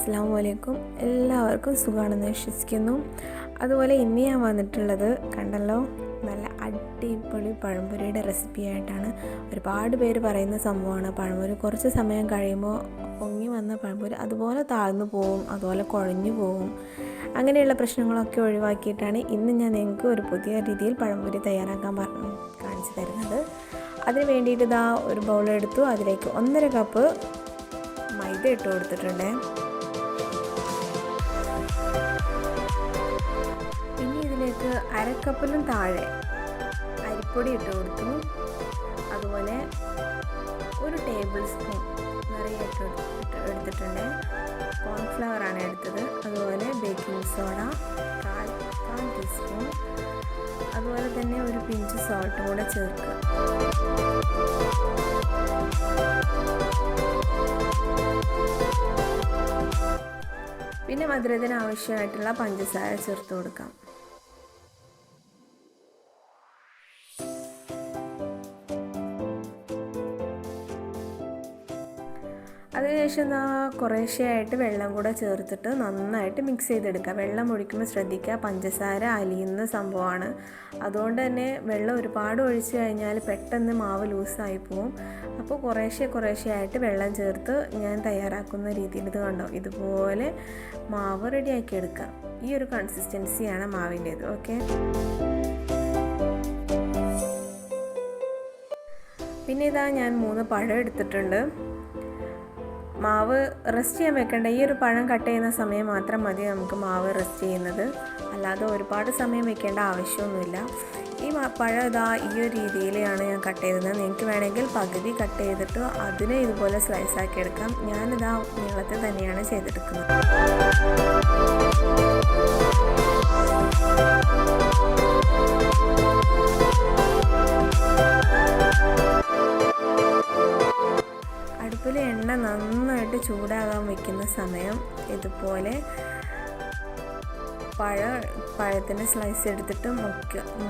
അസ്സലാമു അലൈക്കും. എല്ലാവർക്കും സുഖമാണെന്ന് വിശ്വസിക്കുന്നു. അതുപോലെ ഇന്ന് ഞാൻ വന്നിട്ടുള്ളത് കണ്ടല്ലോ, നല്ല അടിപൊളി പഴംപൊരിയുടെ റെസിപ്പി ആയിട്ടാണ്. ഒരുപാട് പേര് പറയുന്ന സംഭവമാണ് പഴംപൊരി. കുറച്ച് സമയം കഴിയുമ്പോൾ പൊങ്ങി വന്ന പഴംപൊരി അതുപോലെ താഴ്ന്നു പോവും, അതുപോലെ കുഴഞ്ഞു പോവും. അങ്ങനെയുള്ള പ്രശ്നങ്ങളൊക്കെ ഒഴിവാക്കിയിട്ടാണ് ഇന്ന് ഞാൻ നിങ്ങൾക്ക് ഒരു പുതിയ രീതിയിൽ പഴംപൊരി തയ്യാറാക്കാൻ കാണിച്ചു തരുന്നത്. അതിന് വേണ്ടിയിട്ട് ഇതാ ഒരു ബൗളെടുത്തു. അതിലേക്ക് 1.5 കപ്പ് മൈദ ഇട്ട് കൊടുത്തിട്ടുണ്ട്. പിന്നെ ഇതിലേക്ക് 1/2 കപ്പിലും താഴെ അരിപ്പൊടി ഇട്ട് കൊടുത്തു. അതുപോലെ 1 ടേബിൾ സ്പൂൺ നിറയെ എടുത്തിട്ടുണ്ട്. കോൺഫ്ലവർ ആണ് എടുത്തത്. അതുപോലെ ബേക്കിംഗ് സോഡ 1/4 ടീസ്പൂൺ. അതുപോലെ തന്നെ ഒരു പിഞ്ച് സോൾട്ടും കൂടെ ചേർക്കുക. പിന്നെ മധുരത്തിന് ആവശ്യമായിട്ടുള്ള പഞ്ചസാര ചേർത്ത് കൊടുക്കാം. അതിനുശേഷം കുറേശ്ശെയായിട്ട് വെള്ളം കൂടെ ചേർത്തിട്ട് നന്നായിട്ട് മിക്സ് ചെയ്തെടുക്കുക. വെള്ളം ഒഴിക്കുമ്പോൾ ശ്രദ്ധിക്കുക, പഞ്ചസാര അലിയുന്ന സംഭവമാണ്. അതുകൊണ്ട് തന്നെ വെള്ളം ഒരുപാട് ഒഴിച്ച് കഴിഞ്ഞാൽ പെട്ടെന്ന് മാവ് ലൂസായി പോവും. അപ്പോൾ കുറേശ്ശെയായിട്ട് വെള്ളം ചേർത്ത് ഞാൻ തയ്യാറാക്കുന്ന രീതിയിൽ ഇത് കണ്ടോ, ഇതുപോലെ മാവ് റെഡിയാക്കി എടുക്കുക. ഈ ഒരു കൺസിസ്റ്റൻസിയാണ് മാവിൻ്റേത്. ഓക്കെ, പിന്നെ ഇതാ ഞാൻ 3 പഴം എടുത്തിട്ടുണ്ട്. മാവ് റെസ്റ്റ് ചെയ്യാൻ വെക്കേണ്ട. ഈ ഒരു പഴം കട്ട് ചെയ്യുന്ന സമയം മാത്രം മതി നമുക്ക് മാവ് റെസ്റ്റ് ചെയ്യുന്നത്, അല്ലാതെ ഒരുപാട് സമയം വെക്കേണ്ട ആവശ്യമൊന്നുമില്ല. ഈ പഴം ഇതാ ഈ ഒരു രീതിയിലാണ് ഞാൻ കട്ട് ചെയ്തത്. നിങ്ങൾക്ക് വേണമെങ്കിൽ പകുതി കട്ട് ചെയ്തിട്ട് അതിനെ ഇതുപോലെ സ്ലൈസ് ആക്കി എടുക്കാം. ഞാനിതാ നീളത്തിൽ തന്നെയാണ് ചെയ്തെടുക്കുന്നത്. അടുപ്പിൽ എണ്ണ നന്നായിട്ട് ചൂടാകാൻ വയ്ക്കുന്ന സമയം ഇതുപോലെ പഴത്തിൻ്റെ സ്ലൈസ് എടുത്തിട്ട്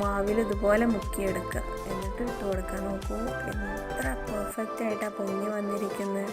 മാവിൽ ഇതുപോലെ മുക്കിയെടുക്കുക. എന്നിട്ട് ഇട്ട് കൊടുക്കുക. നോക്കൂ എത്ര പെർഫെക്റ്റ് ആയിട്ടാണ് പൊങ്ങി വന്നിരിക്കുന്നത്.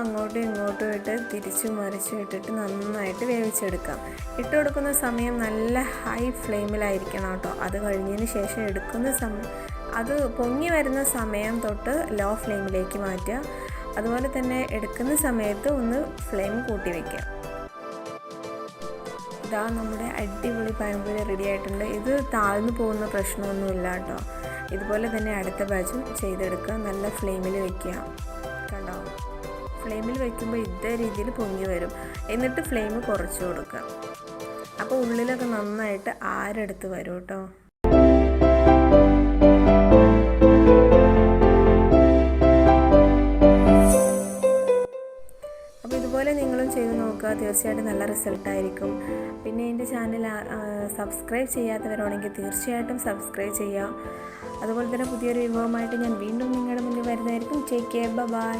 അങ്ങോട്ടും ഇങ്ങോട്ടും ഇട്ട് തിരിച്ചു മറിച്ചു ഇട്ടിട്ട് നന്നായിട്ട് വേവിച്ചെടുക്കാം. ഇട്ട് കൊടുക്കുന്ന സമയം നല്ല ഹൈ ഫ്ലെയിമിലായിരിക്കണം കേട്ടോ. അത് കഴിഞ്ഞതിന് ശേഷം എടുക്കുന്ന സമയം, അത് പൊങ്ങി വരുന്ന സമയം തൊട്ട് ലോ ഫ്ലെയിമിലേക്ക് മാറ്റുക. അതുപോലെ തന്നെ എടുക്കുന്ന സമയത്ത് ഒന്ന് ഫ്ലെയിം കൂട്ടി വയ്ക്കുക. ഇതാ നമ്മുടെ അടിപൊളി പഴംപൊരി റെഡി ആയിട്ടുണ്ട്. ഇത് താഴ്ന്നു പോകുന്ന പ്രശ്നമൊന്നുമില്ല കേട്ടോ. ഇതുപോലെ തന്നെ അടുത്ത ബാച്ചും ചെയ്തെടുക്കുക. നല്ല ഫ്ലെയിമിൽ വയ്ക്കുക. കണ്ടോ, ഫ്ലെയിമിൽ വയ്ക്കുമ്പോൾ ഇതേ രീതിയിൽ പൊങ്ങി വരും. എന്നിട്ട് ഫ്ലെയിം കുറച്ച് കൊടുക്കുക. അപ്പോൾ ഉള്ളിലൊക്കെ നന്നായിട്ട് ആരെടുത്ത് വരും കേട്ടോ. അപ്പോൾ ഇതുപോലെ നിങ്ങളും ചെയ്ത് നോക്കുക. തീർച്ചയായിട്ടും നല്ല റിസൾട്ടായിരിക്കും. പിന്നെ എൻ്റെ ചാനൽ സബ്സ്ക്രൈബ് ചെയ്യാത്തവരാണെങ്കിൽ തീർച്ചയായിട്ടും സബ്സ്ക്രൈബ് ചെയ്യുക. അതുപോലെ തന്നെ പുതിയൊരു വിഭവമായിട്ട് ഞാൻ വീണ്ടും നിങ്ങളുടെ മുന്നിൽ വരുന്നതായിരിക്കും. Take care, by.